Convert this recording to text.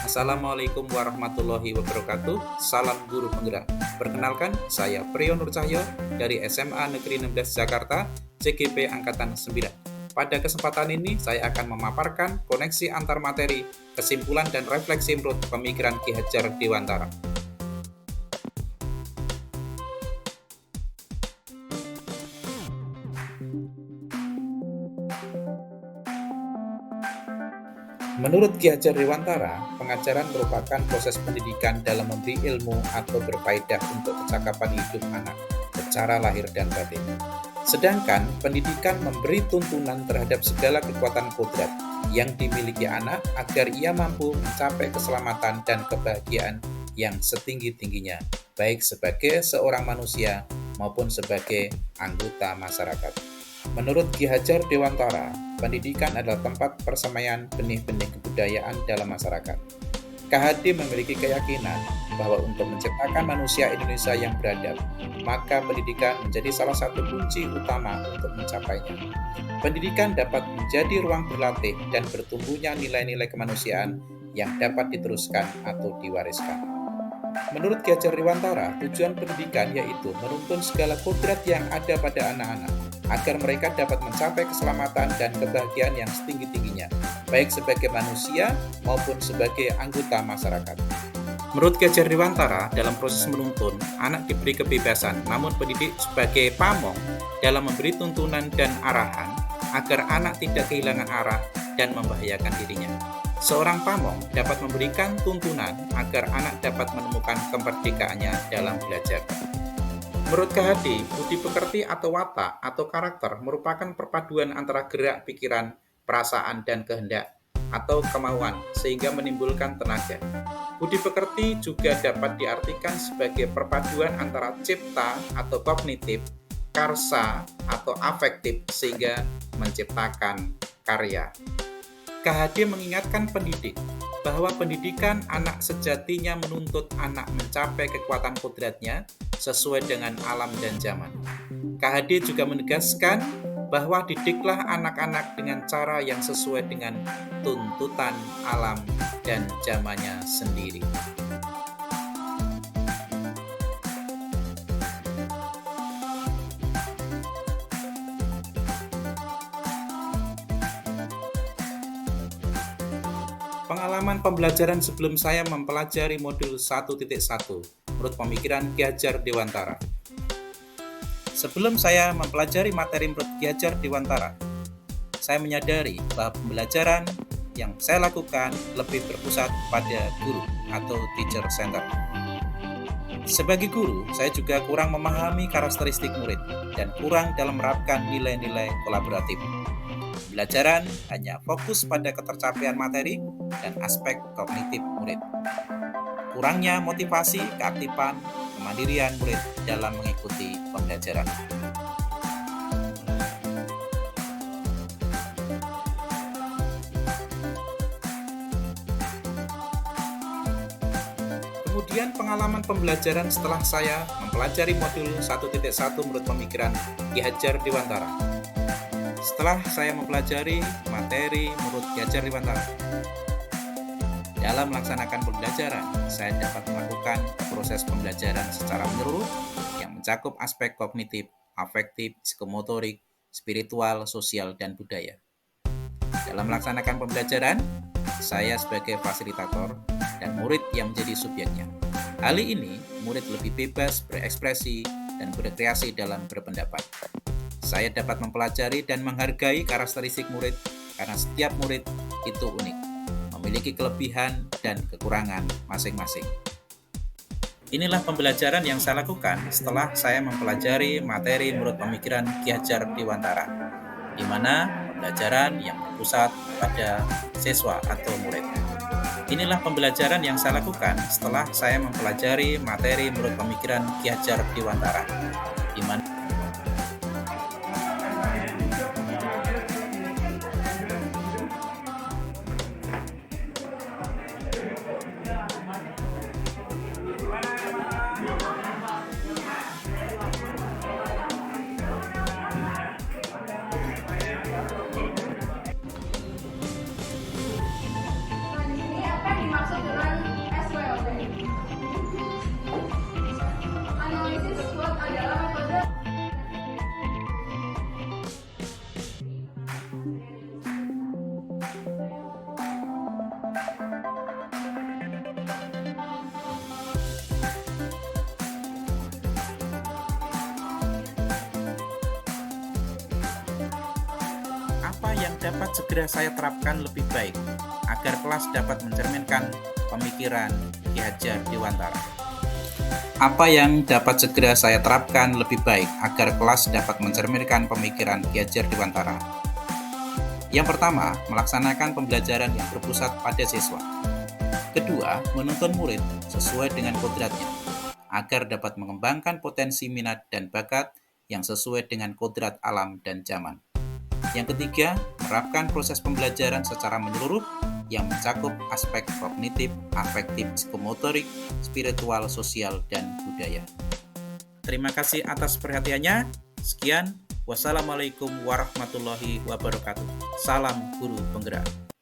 Assalamualaikum warahmatullahi wabarakatuh. Salam guru penggerak. Perkenalkan, saya Priyo Nur Cahyo dari SMA Negeri 16 Jakarta, CGP Angkatan 9. Pada kesempatan ini, saya akan memaparkan koneksi antar materi, kesimpulan dan refleksi menurut pemikiran Ki Hajar Dewantara. Menurut Ki Hajar Dewantara, pengajaran merupakan proses pendidikan dalam memberi ilmu atau berfaedah untuk kecakapan hidup anak secara lahir dan batin. Sedangkan pendidikan memberi tuntunan terhadap segala kekuatan kodrat yang dimiliki anak agar ia mampu mencapai keselamatan dan kebahagiaan yang setinggi-tingginya, baik sebagai seorang manusia maupun sebagai anggota masyarakat. Menurut Ki Hajar Dewantara, pendidikan adalah tempat persemaian benih-benih kebudayaan dalam masyarakat. KHD memiliki keyakinan bahwa untuk menciptakan manusia Indonesia yang beradab, maka pendidikan menjadi salah satu kunci utama untuk mencapainya. Pendidikan dapat menjadi ruang berlatih dan bertumbuhnya nilai-nilai kemanusiaan yang dapat diteruskan atau diwariskan. Menurut Ki Hajar Dewantara, tujuan pendidikan yaitu menuntun segala kodrat yang ada pada anak-anak agar mereka dapat mencapai keselamatan dan kebahagiaan yang setinggi-tingginya, baik sebagai manusia maupun sebagai anggota masyarakat. Menurut Ki Hajar Dewantara, dalam proses menuntun, anak diberi kebebasan, namun pendidik sebagai pamong dalam memberi tuntunan dan arahan agar anak tidak kehilangan arah dan membahayakan dirinya. Seorang pamong dapat memberikan tuntunan agar anak dapat menemukan kemerdekaannya dalam belajar. Menurut KHD, budi pekerti atau watak atau karakter merupakan perpaduan antara gerak pikiran, perasaan, dan kehendak atau kemauan sehingga menimbulkan tenaga. Budi pekerti juga dapat diartikan sebagai perpaduan antara cipta atau kognitif, karsa atau afektif sehingga menciptakan karya. KHD mengingatkan pendidik bahwa pendidikan anak sejatinya menuntut anak mencapai kekuatan kodratnya sesuai dengan alam dan zaman. KHD juga menegaskan bahwa didiklah anak-anak dengan cara yang sesuai dengan tuntutan alam dan zamannya sendiri. Pengalaman pembelajaran sebelum saya mempelajari modul 1.1 menurut pemikiran Ki Hajar Dewantara. Sebelum saya mempelajari materi menurut Ki Hajar Dewantara, saya menyadari bahwa pembelajaran yang saya lakukan lebih berpusat pada guru atau teacher center. Sebagai guru, saya juga kurang memahami karakteristik murid dan kurang dalam menerapkan nilai-nilai kolaboratif. Pembelajaran hanya fokus pada ketercapaian materi dan aspek kognitif murid. Kurangnya motivasi, keaktifan, kemandirian murid dalam mengikuti pembelajaran. Kemudian pengalaman pembelajaran setelah saya mempelajari modul 1.1 menurut pemikiran Ki Hajar Dewantara. Setelah saya mempelajari materi menurut Ki Hajar Dewantara, dalam melaksanakan pembelajaran, saya dapat melakukan proses pembelajaran secara menyeluruh yang mencakup aspek kognitif, afektif, psikomotorik, spiritual, sosial, dan budaya. Dalam melaksanakan pembelajaran, saya sebagai fasilitator dan murid yang menjadi subjeknya. Hal ini, murid lebih bebas berekspresi dan berkreasi dalam berpendapat. Saya dapat mempelajari dan menghargai karakteristik murid karena setiap murid itu unik, memiliki kelebihan dan kekurangan masing-masing. Inilah pembelajaran yang saya lakukan setelah saya mempelajari materi menurut pemikiran Ki Hajar Dewantara, di mana pembelajaran yang berpusat pada siswa atau murid. Inilah pembelajaran yang saya lakukan setelah saya mempelajari materi menurut pemikiran Ki Hajar Dewantara, di mana dapat segera saya terapkan lebih baik agar kelas dapat mencerminkan pemikiran Ki Hajar Dewantara? Apa yang dapat segera saya terapkan lebih baik agar kelas dapat mencerminkan pemikiran Ki Hajar Dewantara? Yang pertama, melaksanakan pembelajaran yang berpusat pada siswa. Kedua, menuntun murid sesuai dengan kodratnya, agar dapat mengembangkan potensi minat dan bakat yang sesuai dengan kodrat alam dan zaman. Yang ketiga, menerapkan proses pembelajaran secara menyeluruh yang mencakup aspek kognitif, afektif, psikomotorik, spiritual, sosial, dan budaya. Terima kasih atas perhatiannya. Sekian, wassalamualaikum warahmatullahi wabarakatuh. Salam guru penggerak.